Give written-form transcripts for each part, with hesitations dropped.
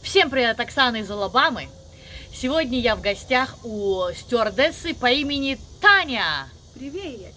Всем привет, Оксана из Алабамы. Сегодня я в гостях у стюардессы по имени Таня. Привет!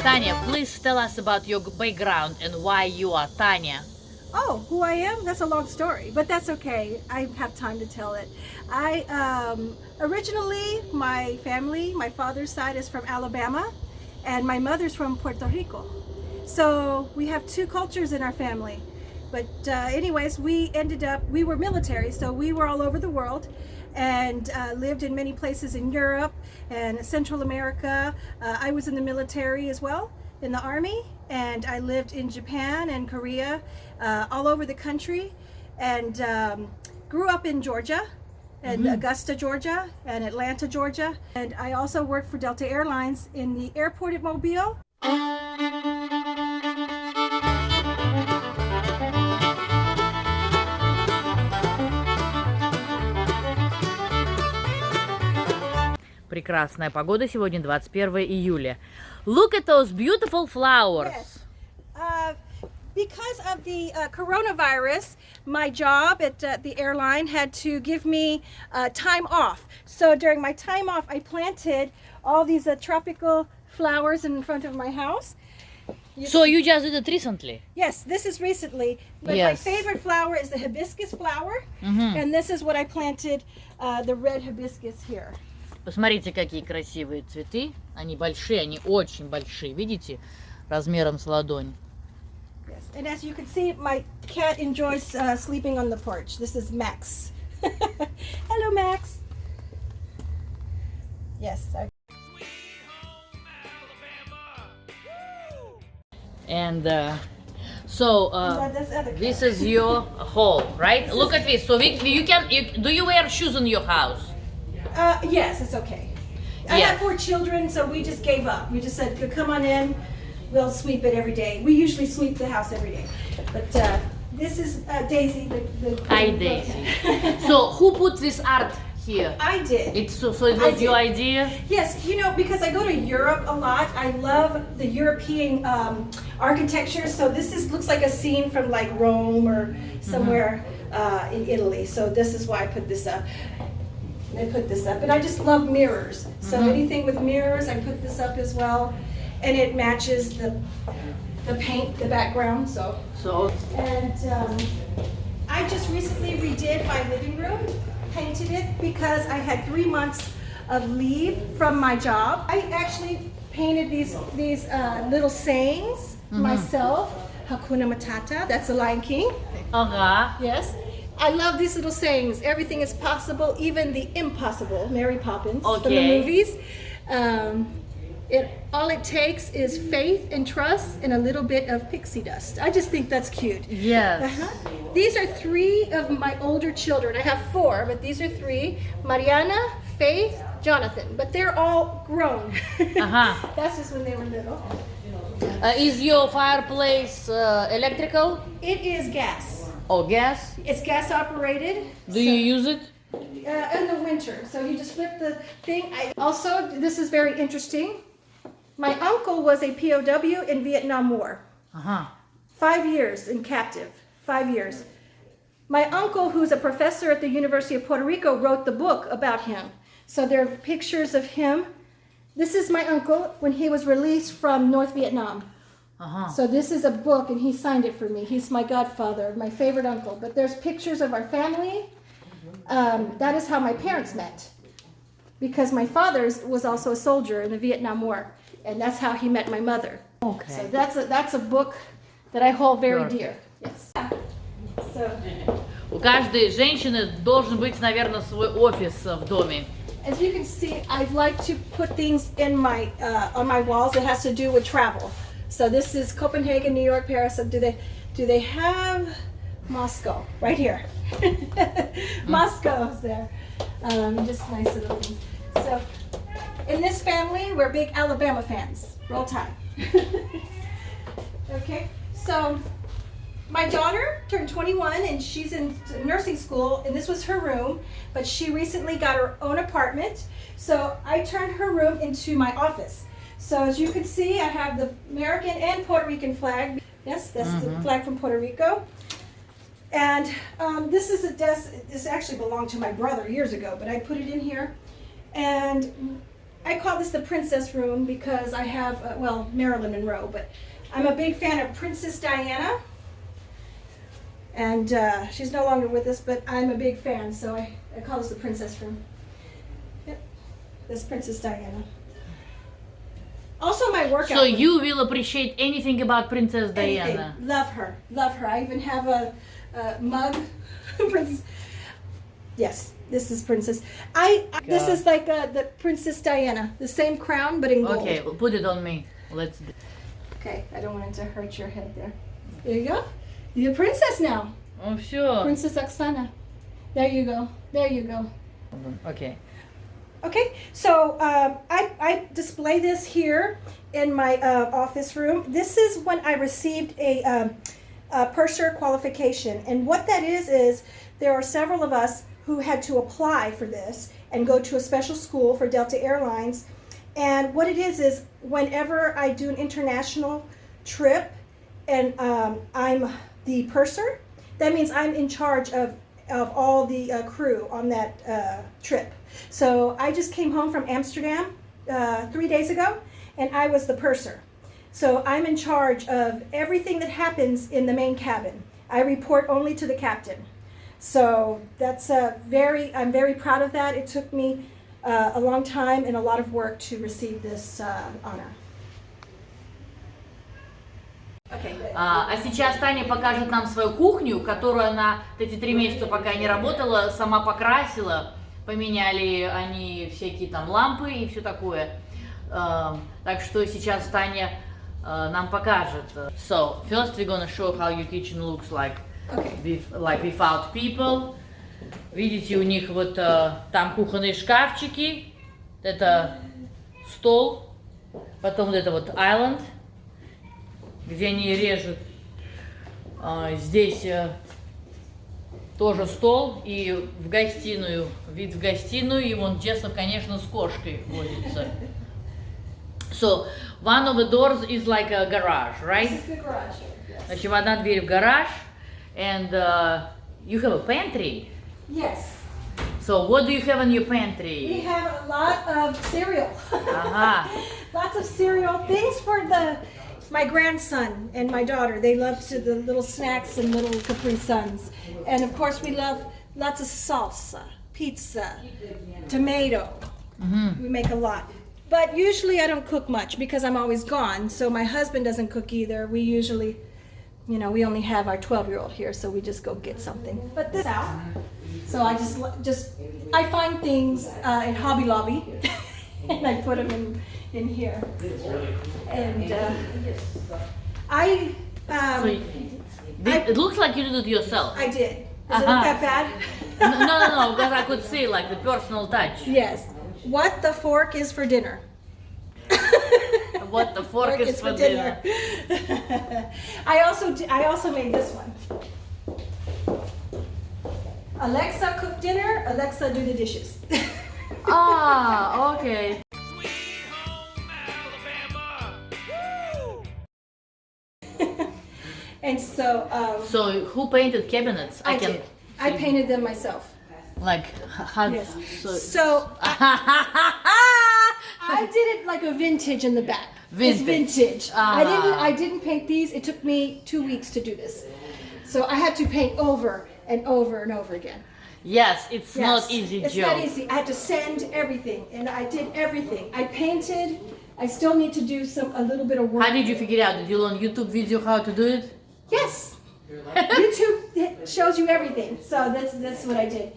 Tanya, please tell us about your background and why you are Tanya. Oh, who I am? That's a long story, but that's okay. I have time to tell it. Originally, my family, my father's side is from Alabama, and my mother's from Puerto Rico. So we have two cultures in our family. But anyways, we were military, so we were all over the world and lived in many places in Europe and Central America. I was in the military as well, in the Army, and I lived in Japan and Korea, all over the country, and grew up in Georgia, and Augusta, Georgia, and Atlanta, Georgia. And I also worked for Delta Airlines in the airport at Mobile. Прекрасная погода сегодня, 21 июля. Look at those beautiful flowers. Yes. Because of the coronavirus, my job at the airline had to give me time off. So during my time off, I planted all these tropical flowers in front of my house. So you just did it recently? Yes, this is recently. But Yes. my favorite flower is the hibiscus flower. And this is what I planted, the red hibiscus here. Посмотрите, какие красивые цветы. Они большие, они очень большие. Видите? Размером с ладонь. Yes. And as you can see, my cat enjoys sleeping on the porch. This is Max. Hello, Max. Yes. And so this is your hall, right? Look at this. So do you wear shoes in your house? Yes, it's okay. I Yeah. have 4 children, so we just gave up. We just said, come on in. We'll sweep it every day. We usually sweep the house every day. But this is Daisy. Hi, Daisy. So who put this art here? I did. So it was your idea? Yes, you know, because I go to Europe a lot, I love the European architecture. So looks like a scene from like Rome or somewhere in Italy. So this is why I put this up. And I just love mirrors. So anything with mirrors, I put this up as well. And it matches the paint, the background. And I just recently redid my living room, painted it because I had 3 months of leave from my job. I actually painted these little sayings myself. Hakuna Matata, that's the Lion King. Yes. I love these little sayings. Everything is possible, even the impossible. Mary Poppins from the movies. All it takes is faith and trust and a little bit of pixie dust. I just think that's cute. Yes. These are 3 of my older children. I have 4, but these are 3. Mariana, Faith, Jonathan. But they're all grown. That's just when they were little. Is your fireplace electrical? It is gas. Or gas? It's gas operated. Do you use it? In the winter. So you just flip the thing. Also, this is very interesting. My uncle was a POW in Vietnam War. 5 years in captive. 5 years. My uncle, who's a professor at the University of Puerto Rico, wrote the book about him. So there are pictures of him. This is my uncle when he was released from North Vietnam. So this is a book, and he signed it for me. He's my godfather, my favorite uncle. But there's pictures of our family. That is how my parents met. Because my father was also a soldier in the Vietnam War. And that's how he met my mother. Okay. So that's a book that I hold very dear. Yes. So. У каждой женщины должен быть, наверное, свой офис в доме. as you can see, I like to put things in my on my walls that has to do with travel. So this is Copenhagen, New York, Paris. So do they have Moscow right here? Moscow's there. Just nice little things. So in this family, we're big Alabama fans. Roll Tide. Okay, so my daughter turned 21 and she's in nursing school, and this was her room, but she recently got her own apartment. So I turned her room into my office. So as you can see, I have the American and Puerto Rican flag. Yes, that's the flag from Puerto Rico. And this is a desk. This actually belonged to my brother years ago, but I put it in here. And I call this the princess room because I have, well, Marilyn Monroe, but I'm a big fan of Princess Diana. And she's no longer with us, but I'm a big fan, so I call this the princess room. Yep, this Princess Diana. Also my workout. So you will appreciate anything about Princess Diana. Anything. Love her, love her. I even have a mug. Princess. Yes, this is Princess. This is like the Princess Diana, the same crown but in gold. Okay, put it on me. Let's. Okay, I don't want it to hurt your head there. There you go. You're a princess now. Oh, sure. Princess Oksana. There you go. There you go. Okay. Okay, so I display this here in my office room. This is when I received a purser qualification. And what that is there are several of us who had to apply for this and go to a special school for Delta Airlines. And what it is whenever I do an international trip and I'm the purser, that means I'm in charge of all the crew on that trip. So I just came home from Amsterdam 3 days ago, and I was the purser. So I'm in charge of everything that happens in the main cabin. I report only to the captain. So that's I'm very proud of that. It took me a long time and a lot of work to receive this honor. А сейчас Таня покажет нам свою кухню, которую она эти 3 месяца, пока не работала, сама покрасила. Поменяли они всякие там лампы и все такое. Так что сейчас Таня нам покажет. So, first we're gonna show how your kitchen looks like. Okay. Without people. Видите, у них вот там кухонные шкафчики. Это стол. Потом вот это вот island, где они режут. Здесь тоже стол и в гостиную, вид в гостиную, и вон Джессов, конечно, с кошкой водится. So, one of the doors is like a garage, right? This is the garage. Yes. Значит, одна дверь в гараж, and you have a pantry. Yes. So, what do you have in your pantry? We have a lot of cereal. Lots of cereal. Things for my grandson and my daughter. They love the little snacks and little Capri Suns. And of course we love lots of salsa, pizza, tomato. We make a lot. But usually I don't cook much because I'm always gone. So my husband doesn't cook either. We usually, we only have our 12-year-old here, so we just go get something. But this out. So I I find things in Hobby Lobby and I put them in here. And It looks like you did it yourself. I did. Is it that bad? No, because I could see like the personal touch. Yes. What the fork is for dinner. What the fork is for dinner. I also made this one. Alexa, cook dinner. Alexa, do the dishes. Okay. And so. So who painted cabinets? I did. I painted them myself. Like how? Yes. So I did it like a vintage in the back. It's vintage. I didn't paint these. It took me 2 weeks to do this. So I had to paint over and over and over again. Yes, it's not easy, It's not easy. I had to sand everything, and I did everything. I painted. I still need to do a little bit of work. How did you figure out? Did you learn YouTube video how to do it? Yes. YouTube shows you everything. So that's what I did.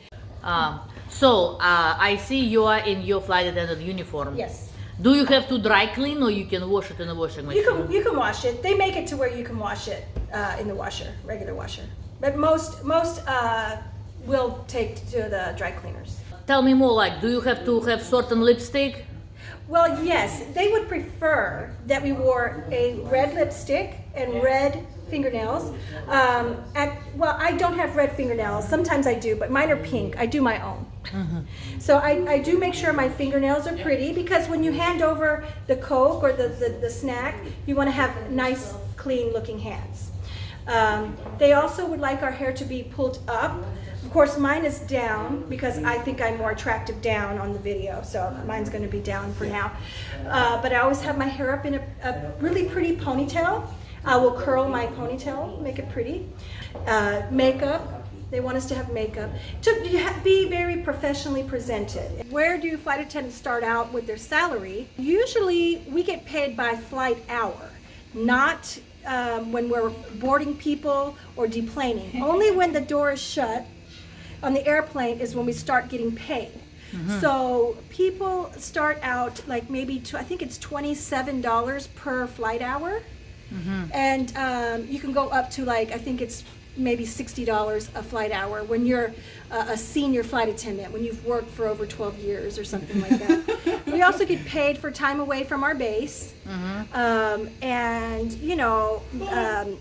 I see you are in your flight attendant uniform. Yes. Do you have to dry clean or you can wash it in the washing machine? You can wash it. They make it to where you can wash it in the washer, regular washer. But most will take to the dry cleaners. Tell me more, like, do you have to have certain lipstick? Well, yes, they would prefer that we wore a red lipstick and red fingernails. I don't have red fingernails. Sometimes I do, but mine are pink. I do my own. So I do make sure my fingernails are pretty, because when you hand over the Coke or the snack, you want to have nice, clean looking hands. They also would like our hair to be pulled up. Of course, mine is down because I think I'm more attractive down on the video, so mine's going to be down for now. But I always have my hair up in a really pretty ponytail. I will curl my ponytail, make it pretty. Makeup, they want us to have makeup. To be very professionally presented. Where do flight attendants start out with their salary? Usually we get paid by flight hour, not when we're boarding people or deplaning. Only when the door is shut on the airplane is when we start getting paid. So people start out like maybe I think it's $27 per flight hour, and you can go up to like I think it's maybe $60 a flight hour when you're a senior flight attendant, when you've worked for over 12 years or something like that. We also get paid for time away from our base. And you know,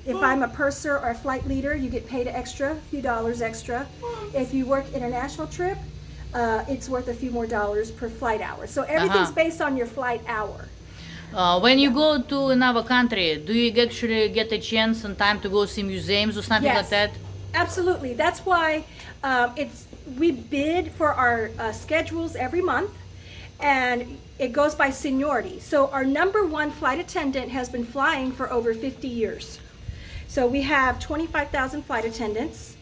if I'm a purser or a flight leader, you get paid a few dollars extra. If you work international trip, it's worth a few more dollars per flight hour. So everything's based on your flight hour. When you go to another country, do you actually get a chance and time to go see museums or something like that? Absolutely. That's why we bid for our schedules every month, and it goes by seniority. So our number one flight attendant has been flying for over 50 years. So we have 25,000 flight attendants,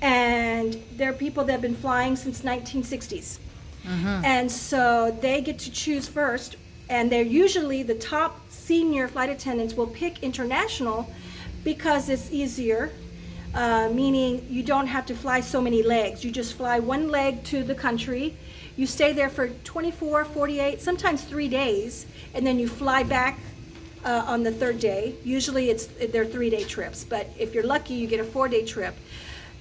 and they're people that have been flying since 1960s. And so they get to choose first. And they're usually the top senior flight attendants will pick international because it's easier, meaning you don't have to fly so many legs. You just fly one leg to the country. You stay there for 24, 48, sometimes 3 days, and then you fly back on the third day. Usually they're 3-day trips, but if you're lucky, you get a 4-day trip.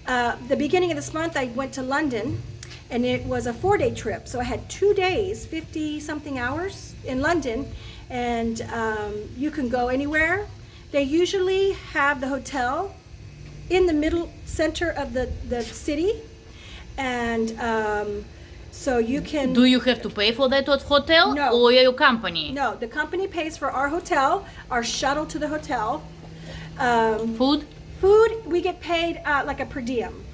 The beginning of this month, I went to London, and it was a 4-day trip. So I had 2 days, 50 something hours in London, and you can go anywhere. They usually have the hotel in the middle center of the city, and so you can... Do you have to pay for that hotel? No. Or your company? No, the company pays for our hotel, our shuttle to the hotel. Food? Food, we get paid like a per diem.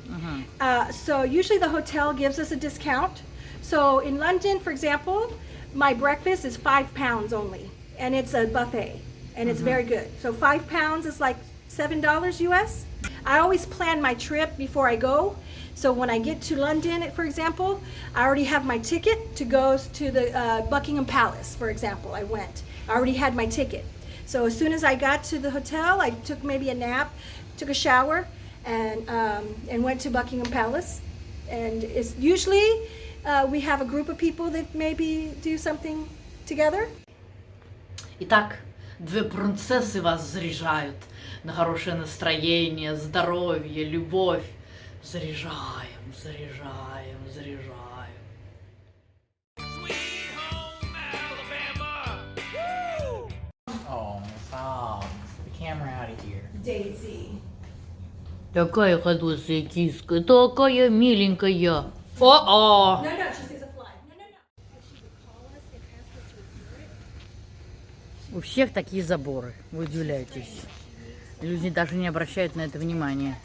So usually the hotel gives us a discount. So in London, for example, my breakfast is £5 only, and it's a buffet, and it's very good. So £5 is like $7 US. I always plan my trip before I go. So when I get to London, for example, I already have my ticket to go to the Buckingham Palace, for example. I already had my ticket. So as soon as I got to the hotel, I took maybe a nap, took a shower, and went to Buckingham Palace. And it's usually we have a group of people that maybe do something together. Итак, две принцессы вас заряжают на хорошее настроение, здоровье, любовь. Заряжаем, заряжаем, заряжаем. Sweet home Alabama. Woo! Oh, stop. The camera out of here. Daisy. Такая хорошая киска, такая миленькая. О-о! No, she sees a fly. No. She would call us and ask us to report it. У всех такие заборы, вы удивляетесь. Люди даже не обращают на это внимания.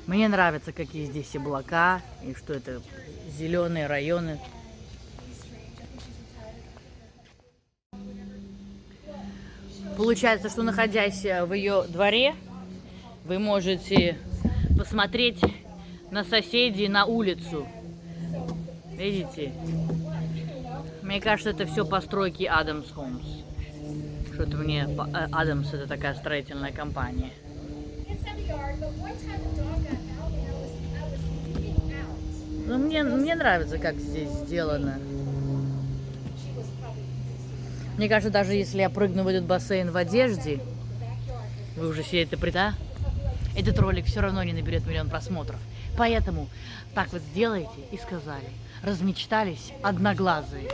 Мне нравится, какие здесь облака, и что это зеленые районы. Получается, что находясь в ее дворе, вы можете посмотреть на соседей, на улицу. Видите? Мне кажется, это все постройки Adams Homes. Что-то мне... Adams — это такая строительная компания. Ну, мне нравится, как здесь сделано. Мне кажется, даже если я прыгну в этот бассейн в одежде, вы уже себе это да? Этот ролик все равно не наберет 1 миллион просмотров. Поэтому так вот сделайте и сказали. Размечтались одноглазые.